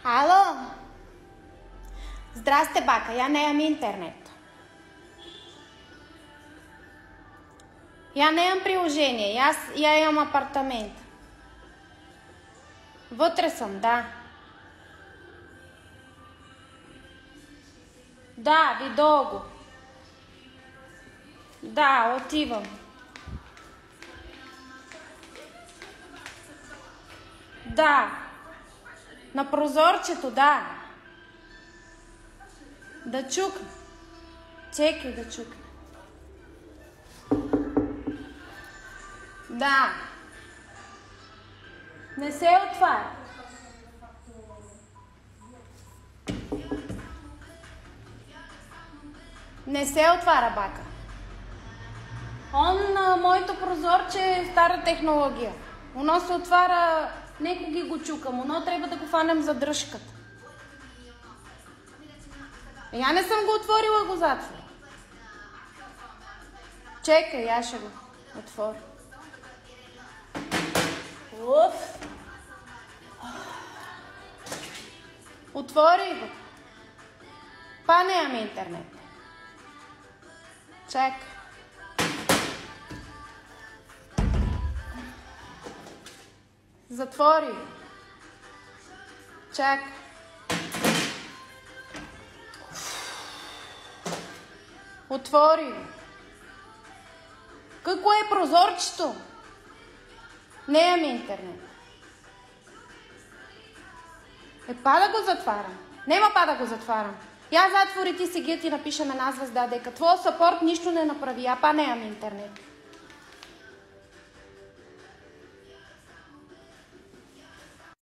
Ало? Здрасте, бака, я nemam интернет. Я nemam приложение, я имам апартамент. Вътре съм, да. Да, видя го. Да, отивам. Да. На прозорчето, да. Да чукна. Чекай да чукна. Да. Не се отваря. Не се отваря, бака. Моето прозорче е стара технология. Оно се отваря, неко ги го чукам, оно трябва да го фанем за дръжката. Я не съм го отворила, го затворя. Чекай, я ще го отворя. Уф. Отвори го. Па nemam интернет. Чекай. Затвори. Чакай. Отвори. Какво е прозорчето? Nemam интернет. Па да го затварям. Нема па да го затварям. Я затвори ти сега ти напишем една звезда, дека твоя съпорт нищо не направи, а па nemam интернет.